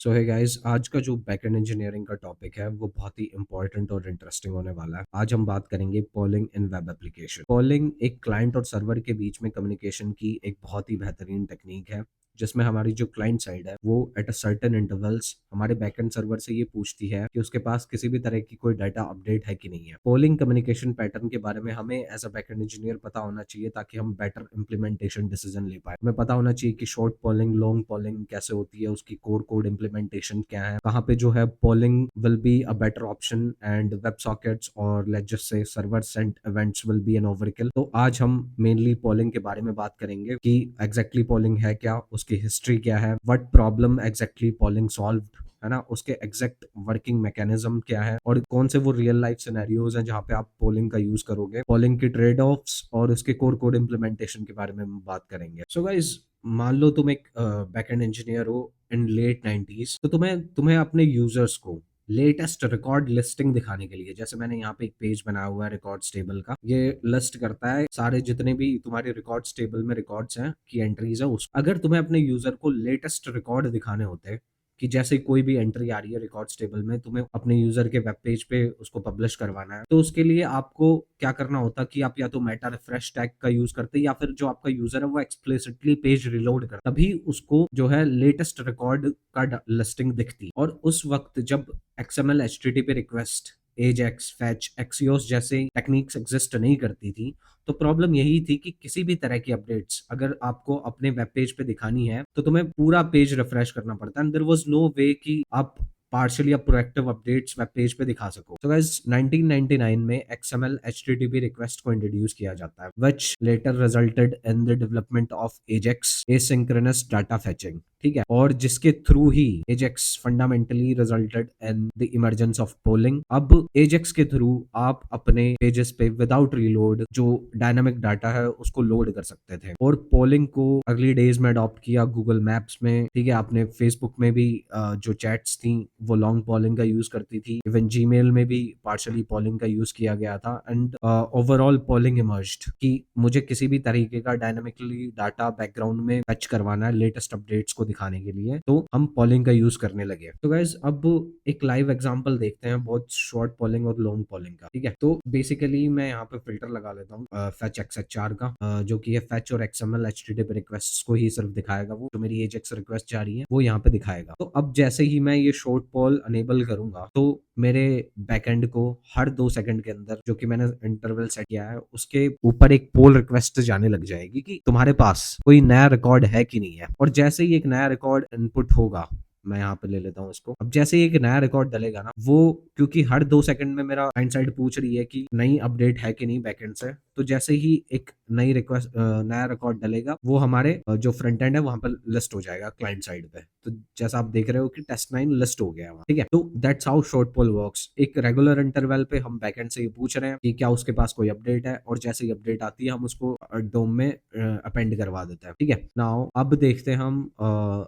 सो है गाइस, आज का जो बैकएंड इंजीनियरिंग का टॉपिक है वो बहुत ही इंपॉर्टेंट और इंटरेस्टिंग होने वाला है। आज हम बात करेंगे पॉलिंग इन वेब एप्लीकेशन। पॉलिंग एक क्लाइंट और सर्वर के बीच में कम्युनिकेशन की एक बहुत ही बेहतरीन टेक्निक है, जिसमें हमारी जो क्लाइंट साइड है वो एट अ सर्टेन इंटरवल्स हमारे बैकएंड सर्वर से ये पूछती है कि उसके पास किसी भी तरह की कोई डाटा अपडेट है कि नहीं है। पॉलिंग कम्युनिकेशन पैटर्न के बारे में हमें एज अ बैकएंड इंजीनियर पता होना चाहिए, ताकि हम बेटर इंप्लीमेंटेशन डिसीजन ले पाए। हमें पता होना चाहिए कि शॉर्ट पॉलिंग, लॉन्ग पॉलिंग कैसे होती है, उसकी कोड इम्प्लीमेंटेशन क्या है, कहाँ पे जो है polling will be a better option and web sockets और let's just say server sent events will be an overkill. तो आज हम मेनली पॉलिंग के बारे में बात करेंगे कि एग्जैक्टली पॉलिंग है क्या, उसकी हिस्ट्री क्या है, what problem exactly polling solved, है ना, उसके एग्जैक्ट वर्किंग मैकेनिज्म क्या है, और कौन से वो रियल लाइफ सिनेरियोज हैं जहाँ पे आप पोलिंग का यूज करोगे, पोलिंग की ट्रेड ऑफ्स और उसके कोड इम्प्लीमेंटेशन के बारे में हम बात करेंगे। सो गाइस, मान लो तुम एक बैकएंड इंजीनियर हो इन लेट 90s, तो तुम्हें तुम्हें अपने यूजर्स को लेटेस्ट रिकॉर्ड लिस्टिंग दिखाने के लिए, जैसे मैंने यहाँ पे एक पेज बनाया हुआ है रिकॉर्ड्स टेबल का, ये लिस्ट करता है सारे जितने भी तुम्हारे रिकॉर्ड्स टेबल में रिकॉर्ड्स हैं की एंट्रीज है उस, अगर तुम्हें अपने यूजर को लेटेस्ट रिकॉर्ड दिखाने होते कि जैसे कोई भी एंट्री आ रही है रिकॉर्ड्स टेबल में, तुम्हें अपने यूजर के वेब पेज पे उसको पब्लिश करवाना है, तो उसके लिए आपको क्या करना होता कि आप या तो मेटा रिफ्रेश टैग का यूज करते, या फिर जो आपका यूजर है वो एक्सप्लिसिटली पेज रिलोड कर, तभी उसको जो है लेटेस्ट रिकॉर्ड का लिस्टिंग दिखती। और उस वक्त जब XML HTTP request, Ajax, fetch, Axios जैसे टेक्निक्स एग्जिस्ट नहीं करती थी, तो प्रॉब्लम यही थी कि किसी भी तरह की अपडेट्स अगर आपको अपने वेब पेज पे दिखानी है तो तुम्हें पूरा पेज रिफ्रेश करना पड़ता है, एंड देयर वाज नो वे कि आप पार्शियली या प्रोएक्टिव अपडेट्स वेब पेज पे दिखा सको। तो गाइस, 1999 में XML HTTP रिक्वेस्ट को इंट्रोड्यूस किया जाता है, which later resulted in the development of AJAX, asynchronous data fetching. ठीक है, और जिसके थ्रू ही AJAX fundamentally resulted in the emergence of polling. अब एजेक्स के थ्रू आप अपने पेजेस पे विदाउट रीलोड जो डायनामिक डाटा है उसको लोड कर सकते थे, और पोलिंग को अर्ली डेज में अडॉप्ट किया गूगल मैप्स में। ठीक है, आपने फेसबुक में भी जो चैट्स थी वो लॉन्ग पोलिंग का यूज करती थी, इवन जीमेल में भी पार्शली पोलिंग का यूज किया गया था, एंड ओवरऑल पोलिंग इमर्ज्ड कि मुझे किसी भी तरीके का डायनामिकली डाटा बैकग्राउंड में फैच करवाना है लेटेस्ट अपडेट्स को दिखाने के लिए, तो हम पोलिंग का यूज करने लगे। तो गाइज, अब एक लाइव एग्जांपल देखते हैं बहुत शॉर्ट पोलिंग और लॉन्ग पोलिंग का। ठीक है, तो बेसिकली मैं यहाँ पे फिल्टर लगा लेता हूँ फैच XHR का, जो कि है फैच और XML HTTP रिक्वेस्ट को ही सिर्फ दिखाएगा, वो जो मेरी एजेक्स रिक्वेस्ट जा रही है वो यहाँ पे दिखाएगा। तो अब जैसे ही मैं ये शॉर्ट पोल अनेबल करूंगा तो मेरे बैकएंड को हर 2 सेकंड के अंदर, जो कि मैंने इंटरवल सेट किया है, उसके ऊपर एक पोल रिक्वेस्ट जाने लग जाएगी कि तुम्हारे पास कोई नया रिकॉर्ड है कि नहीं है। और जैसे ही एक नया रिकॉर्ड इनपुट होगा, मैं यहाँ पे ले लेता हूँ इसको, अब जैसे ही एक नया रिकॉर्ड डलेगा ना, वो क्योंकि हर 2 सेकंड में मेरा क्लाइंट साइड पूछ रही है कि नई अपडेट है कि नहीं बैकएंड से, तो जैसे ही एक नई रिक्वेस्ट नया रिकॉर्ड डलेगा, वो हमारे जो फ्रंट एंड है वहां पर लिस्ट हो जाएगा क्लाइंट साइड पे। तो जैसा आप देख रहे हो कि टेस्ट 9 लिस्ट हो गया है वहाँ। ठीक है, तो that's how short poll works. एक रेगुलर इंटरवल पे हम बैकएंड से ये पूछ रहे हैं कि क्या उसके पास कोई अपडेट है, और जैसे ही अपडेट आती है हम उसको डोम में अपेंड करवा देते हैं। ठीक है, नाउ अब देखते हैं हम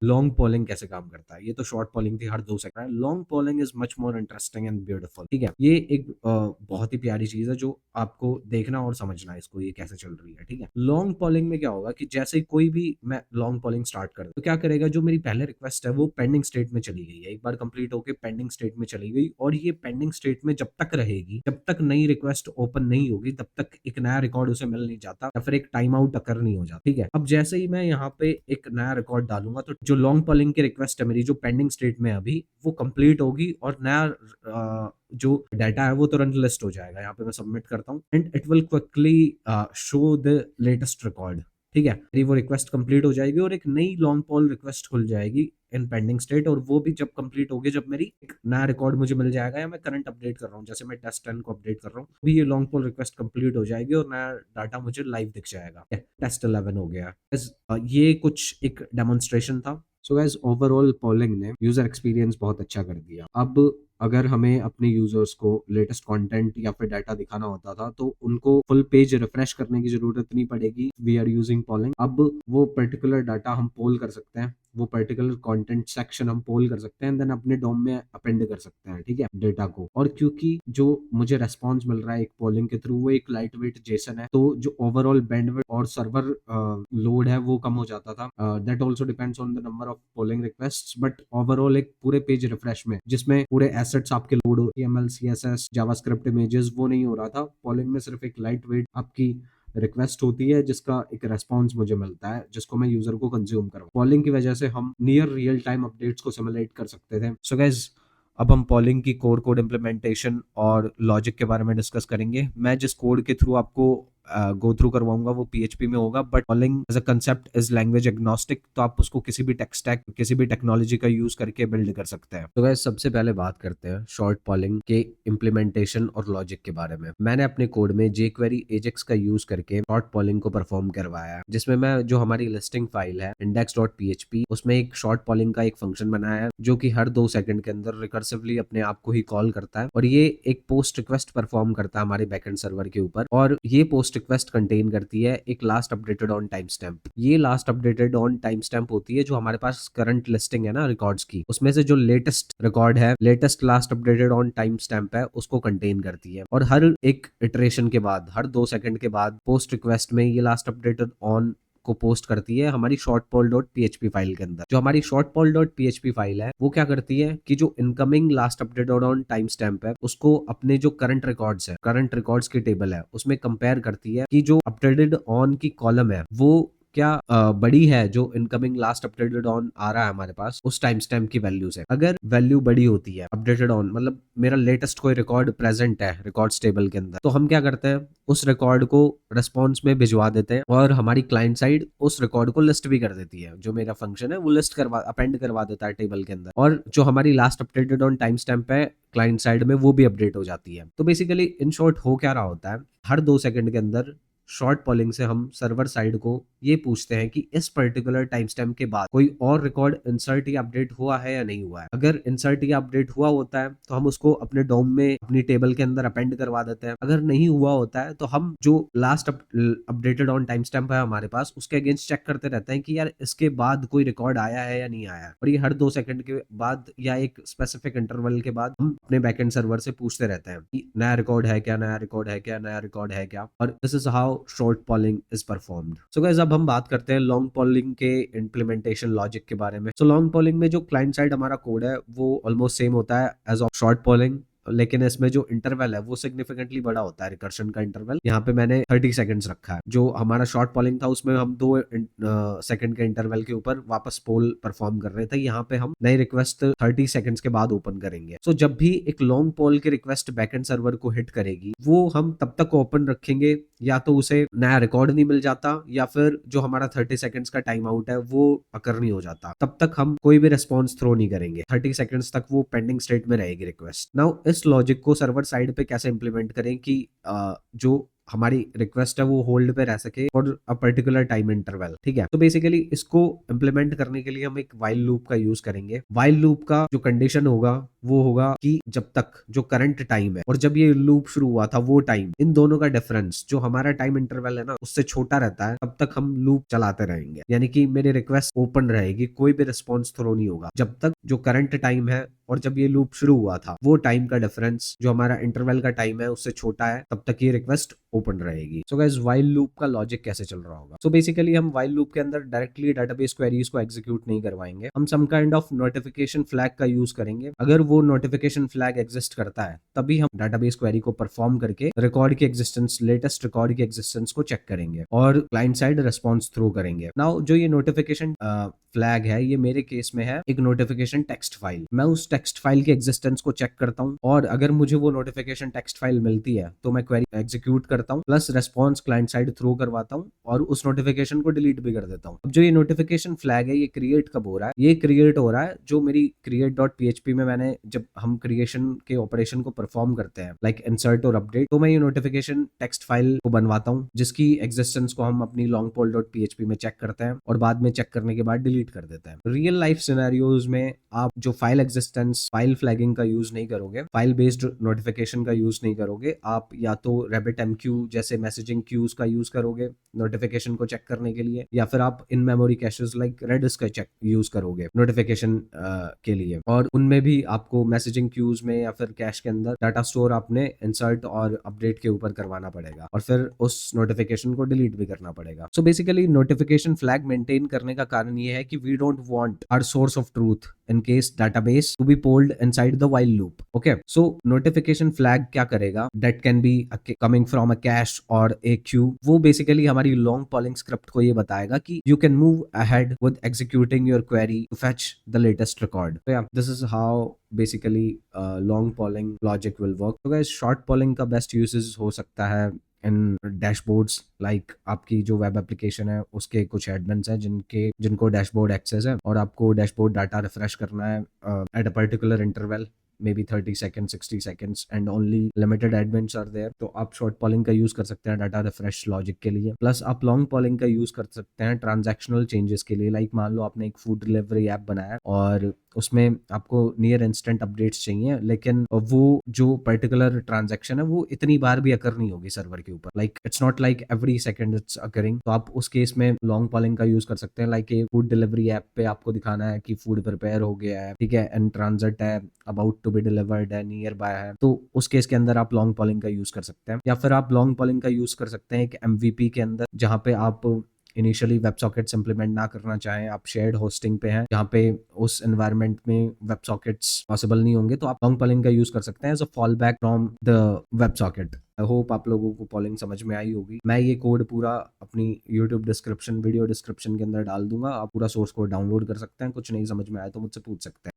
लॉन्ग पोलिंग कैसे काम करता है। ये तो शॉर्ट पोलिंग थी हर 2 second, long polling is much more interesting and beautiful. ठीक है, ये एक बहुत ही प्यारी चीज है जो आपको देखना और समझना है इसको, ये कैसे चल रही है। ठीक है, लॉन्ग पोलिंग में क्या होगा कि जैसे ही कोई भी मैं लॉन्ग पोलिंग स्टार्ट कर तो क्या करेगा, जो मेरी पहले रिक्वेस्ट है वो पेंडिंग स्टेट में चली गई है, एक बार कंप्लीट होके पेंडिंग स्टेट में चली गई, और ये पेंडिंग स्टेट में जब तक रहेगी, जब तक नई रिक्वेस्ट ओपन नहीं होगी, तब तक एक नया रिकॉर्ड उसे मिल नहीं जाता, या फिर एक टाइम आउट अकर नहीं हो जाता। ठीक है, अब जैसे ही मैं यहाँ पे एक नया रिकॉर्ड डालूंगा, तो जो लॉन्ग पोलिंग की रिक्वेस्ट है मेरी, जो पेंडिंग स्टेट में है अभी, वो कंप्लीट होगी, और नया जो डाटा है वो तुरंत लिस्ट हो जाएगा। यहाँ पे मैं सबमिट करता हूँ and it will quickly show the latest record. ठीक है, मेरी वो रिक्वेस्ट कंप्लीट हो जाएगी और एक नई लॉन्ग पॉल रिक्वेस्ट खुल जाएगी इन पेंडिंग स्टेट, और वो भी जब कंप्लीट होगी, जब मेरी एक नया रिकॉर्ड मुझे मिल जाएगा, या मैं करंट अपडेट कर रहा हूँ, जैसे मैं टेस्ट 10 को अपडेट कर रहा हूँ, भी ये लॉन्ग पॉल रिक्वेस्ट कंप्लीट हो जाएगी और नया डाटा मुझे लाइव दिख जाएगा। टेस्ट 11 हो गया। ये कुछ एक डेमोन्स्ट्रेशन था। सो गाइस, ओवरऑल पोलिंग ने यूजर एक्सपीरियंस बहुत अच्छा कर दिया। अब अगर हमें अपने यूजर्स को लेटेस्ट कंटेंट या फिर डाटा दिखाना होता था, तो उनको फुल पेज रिफ्रेश करने की जरूरत नहीं पड़ेगी, वी आर यूजिंग पोलिंग। अब वो पर्टिकुलर डाटा हम पोल कर सकते हैं वो पर्टिकुलर कंटेंट सेक्शन हम पोल कर सकते हैं, देन अपने डोम में अपेंड कर सकते हैं, ठीक है, डेटा को। और क्योंकि जो मुझे रेस्पॉन्स मिल रहा है एक पोलिंग के थ्रू वो एक लाइट वेट जेसन है, तो जो ओवरऑल बैंडविड्थ और सर्वर लोड है वो कम हो जाता था। That also depends on the number of polling request, but overall एक पूरे पेज रिफ्रेश में जिसमें पूरे एसेट्स आपके लोड हो, HTML CSS जावास्क्रिप्ट इमेजेस, वो नहीं हो रहा था। पोलिंग में सिर्फ एक लाइट वेट आपकी रिक्वेस्ट होती है जिसका एक रेस्पॉन्स मुझे मिलता है, जिसको मैं यूजर को कंज्यूम करूँ। पॉलिंग की वजह से हम नियर रियल टाइम अपडेट्स को सिमुलेट कर सकते थे। सो गाइस, अब हम पॉलिंग की कोड इम्प्लीमेंटेशन और लॉजिक के बारे में डिस्कस करेंगे। मैं जिस कोड के थ्रू आपको गो थ्रू करवाऊंगा वो PHP में होगा, but polling as a concept is language agnostic, तो आप उसको किसी भी टेक स्टैक, किसी भी टेक्नोलॉजी का यूज करके बिल्ड कर सकते हैं। तो गाइस, सबसे पहले बात करते हैं शॉर्ट पॉलिंग के इम्प्लीमेंटेशन और लॉजिक के बारे में। मैंने अपने कोड में jQuery Ajax का यूज करके शॉर्ट पॉलिंग को परफॉर्म करवाया है, जिसमें मैं जो हमारी लिस्टिंग फाइल है index.php, उसमें एक शॉर्ट पॉलिंग का एक फंक्शन बनाया है जो कि हर 2 सेकंड के अंदर रिकर्सिवली अपने आप को ही कॉल करता है, और ये एक पोस्ट रिक्वेस्ट परफॉर्म करता है हमारे बैकएंड सर्वर के ऊपर। और ये पोस्ट रिक्वेस्ट कंटेन करती है एक last updated on time stamp. ये last updated on time stamp होती है जो हमारे पास करंट लिस्टिंग है ना रिकॉर्ड्स की, उसमें से जो लेटेस्ट रिकॉर्ड है, latest last updated on time stamp है, उसको कंटेन करती है। और हर एक इटरेशन के बाद, हर 2 सेकंड के बाद पोस्ट रिक्वेस्ट में ये लास्ट अपडेटेड ऑन को पोस्ट करती है हमारी shortpoll.php फाइल के अंदर। जो हमारी shortpoll.php फाइल है वो क्या करती है कि जो incoming last updated on time stamp है उसको अपने जो करंट रिकॉर्ड्स है, करंट रिकॉर्ड्स की टेबल है, उसमें कंपेयर करती है कि जो अपडेटेड ऑन की कॉलम है वो क्या बड़ी है जो इनकमिंग लास्ट अपडेटेड ऑन आ रहा है हमारे पास उस टाइम स्टैम्प की वैल्यू से। अगर वैल्यू बड़ी होती है अपडेटेड ऑन, मतलब मेरा लेटेस्ट कोई रिकॉर्ड प्रेजेंट है रिकॉर्ड्स टेबल के अंदर, तो हम क्या करते हैं उस रिकॉर्ड को रिस्पॉन्स में भिजवा देते हैं, और हमारी क्लाइंट साइड उस रिकॉर्ड को लिस्ट भी कर देती है। जो मेरा फंक्शन है वो लिस्ट करवा, अपेंड करवा देता है टेबल के अंदर, और जो हमारी last updated on time stamp है क्लाइंट साइड में वो भी अपडेट हो जाती है। तो बेसिकली इन शॉर्ट हो क्या रहा होता है, हर 2 सेकंड के अंदर शॉर्ट पॉलिंग से हम सर्वर साइड को ये पूछते हैं कि इस पर्टिकुलर टाइम स्टैम्प के बाद कोई और रिकॉर्ड इंसर्ट या अपडेट हुआ है या नहीं हुआ है। अगर इंसर्ट या अपडेट हुआ होता है तो हम उसको अपने डोम में अपनी टेबल के अंदर अपेंड करवा देते हैं। अगर नहीं हुआ होता है तो हम जो last updated on time stamp है हमारे पास उसके अगेंस्ट चेक करते रहते हैं कि यार इसके बाद कोई रिकॉर्ड आया है या नहीं आया। और ये हर 2 सेकंड के बाद या एक स्पेसिफिक इंटरवल के बाद हम अपने बैकएंड सर्वर से पूछते रहते हैं कि नया रिकॉर्ड है क्या, नया रिकॉर्ड है क्या, नया रिकॉर्ड है क्या। और this is how short polling is performed. So guys, अब हम बात करते हैं लॉन्ग पॉलिंग के इम्प्लीमेंटेशन लॉजिक के बारे में। सो लॉन्ग पॉलिंग में जो क्लाइंट साइड हमारा कोड है वो ऑलमोस्ट सेम होता है एज ऑफ शॉर्ट पॉलिंग, लेकिन इसमें जो इंटरवल है वो सिग्निफिकेंटली बड़ा होता है। रिकर्शन का इंटरवल यहाँ पे मैंने 30 सेकंड्स रखा है। जो हमारा शॉर्ट पॉलिंग था उसमें हम 2 सेकंड के इंटरवल के ऊपर वापस पोल परफॉर्म कर रहे थे, यहाँ पे हम नई रिक्वेस्ट 30 सेकंड्स के बाद ओपन करेंगे। सो जब भी एक लॉन्ग पोल की रिक्वेस्ट बैकएंड सर्वर को हिट करेगी वो हम तब तक ओपन रखेंगे या तो उसे नया रिकॉर्ड नहीं मिल जाता, या फिर जो हमारा 30 सेकंड्स का टाइम आउट है वो अकर नहीं हो जाता, तब तक हम कोई भी रिस्पॉन्स थ्रो नहीं करेंगे। 30 सेकंड्स तक वो पेंडिंग स्टेट में रहेगी रिक्वेस्ट। नाउ इस लॉजिक को सर्वर साइड पे कैसे इंप्लीमेंट करें कि जो हमारी रिक्वेस्ट है वो होल्ड पे रह सके for a particular time interval, ठीक है। तो बेसिकली इसको इंप्लीमेंट करने के लिए हम एक व्हाइल लूप का यूज करेंगे। व्हाइल लूप का जो कंडीशन होगा वो होगा कि जब तक जो करंट टाइम है और जब ये लूप शुरू हुआ था वो टाइम, इन दोनों का डिफरेंस जो हमारा टाइम इंटरवल है ना उससे छोटा रहता है, तब तक हम लूप चलाते रहेंगे। यानी कि मेरी रिक्वेस्ट ओपन रहेगी, कोई भी रिस्पॉन्स थ्रो नहीं होगा जब तक जो करंट टाइम है और जब ये लूप शुरू हुआ था वो टाइम का डिफरेंस जो हमारा इंटरवल का टाइम है उससे छोटा है, तब तक ये रिक्वेस्ट ओपन रहेगी। सो गाइस, व्हाइल लूप का लॉजिक कैसे चल रहा होगा। सो बेसिकली हम व्हाइल लूप के अंदर डायरेक्टली डेटाबेस क्वेरीज को एग्जीक्यूट नहीं करवाएंगे, हम some kind of notification flag का यूज करेंगे। अगर वो नोटिफिकेशन फ्लैग एग्जिस्ट करता है तभी हम डेटाबेस क्वेरी को परफॉर्म करके रिकॉर्ड की एग्जिस्टेंस, लेटेस्ट रिकॉर्ड की एग्जिस्टेंस को चेक करेंगे और क्लाइंट साइड रिस्पॉन्स थ्रो करेंगे। नाउ जो ये नोटिफिकेशन फ्लैग है ये मेरे केस में है एक नोटिफिकेशन टेक्स्ट फाइल। मैं उस टेक्स्ट फाइल की एग्जिस्टेंस को चेक करता हूँ, और अगर मुझे वो नोटिफिकेशन टेक्स्ट फाइल मिलती है तो मैं क्वेरी एग्जीक्यूट करता हूँ, plus response client side throw करवाता हूँ और उस नोटिफिकेशन को डिलीट भी कर देता हूँ। अब जो ये नोटिफिकेशन फ्लैग है ये क्रिएट कब हो रहा है, ये क्रिएट हो रहा है जो मेरी create.php में मैंने, जब हम क्रिएशन के ऑपरेशन को परफॉर्म करते हैं लाइक इंसर्ट और अपडेट, तो मैं ये नोटिफिकेशन टेक्स्ट फाइल को बनवाता हूँ जिसकी एग्जिस्टेंस को हम अपनी longpoll.php में चेक करते हैं और बाद में चेक करने के बाद डिलीट डिलीट कर देता है। रियल लाइफ सिनेरियोज में आप जो फाइल एग्जिस्टेंस, फाइल फ्लैगिंग का यूज नहीं करोगे, फाइल बेस्ड नोटिफिकेशन का यूज नहीं करोगे, आप या तो RabbitMQ जैसे मैसेजिंग क्यूज का यूज करोगे नोटिफिकेशन को चेक करने के लिए, या फिर आप in memory caches like Redis का चेक यूज करोगे नोटिफिकेशन के लिए, और उनमें भी आपको मैसेजिंग क्यूज में या फिर कैश के अंदर डाटा स्टोर आपने इंसर्ट और अपडेट के ऊपर करवाना पड़ेगा और फिर उस नोटिफिकेशन को डिलीट भी करना पड़ेगा। So basically notification flag maintain करने का कारण ये है कि we don't want our source of truth in case database to be pulled inside the while loop. Okay, so notification flag क्या करेगा, that can be coming from a cache or a queue, वो basically हमारी long polling script को ये बताएगा कि you can move ahead with executing your query to fetch the latest record. So yeah, this is how basically long polling logic will work. So guys, short polling का best uses हो सकता है इन dashboards, like आपकी जो web application है उसके कुछ admins हैं जिनको डैशबोर्ड एक्सेस है और आपको डैशबोर्ड डाटा रिफ्रेश करना है at a particular interval, maybe 30 seconds, 60 seconds, and only limited admins are there. तो आप शॉर्ट पॉलिंग का यूज कर सकते हैं डाटा रिफ्रेश लॉजिक के लिए, प्लस आप लॉन्ग पॉलिंग का यूज कर सकते हैं ट्रांजैक्शनल चेंजेस के लिए। लाइक मान लो आपने एक फूड डिलीवरी ऐप बनाया और उसमें आपको नियर इंस्टेंट अपडेट्स चाहिए, लेकिन वो जो पर्टिकुलर ट्रांजैक्शन है वो इतनी बार भी अकर नहीं होगी सर्वर के ऊपर, like it's not like every second it's occurring. तो आप उस केस में लॉन्ग पॉलिंग का यूज कर सकते हैं। लाइक फूड डिलीवरी ऐप पे आपको दिखाना है कि फूड प्रिपेयर हो गया है, ठीक है, एंड ट्रांजिट है, अबाउट टू बी डिलीवर्ड है, नियर बाय है, तो उस केस के अंदर आप लॉन्ग पॉलिंग का यूज कर सकते हैं। या फिर आप लॉन्ग पॉलिंग का यूज कर सकते हैं एक MVP के अंदर, जहां पे आप इनिशियली वेब सॉकेट्स इंप्लीमेंट ना करना चाहें, आप शेयर्ड होस्टिंग पे हैं जहाँ पे उस एनवायरनमेंट में वेब सॉकेट्स पॉसिबल नहीं होंगे, तो आप लॉन्ग पॉलिंग का यूज कर सकते हैं as a fall back from the web socket. I hope आप लोगों को पॉलिंग समझ में आई होगी। मैं ये कोड पूरा अपनी यूट्यूब डिस्क्रिप्शन, वीडियो डिस्क्रिप्शन के अंदर डाल दूंगा, आप पूरा सोर्स कोड डाउनलोड कर सकते हैं। कुछ नहीं समझ में आया तो मुझसे पूछ सकते हैं।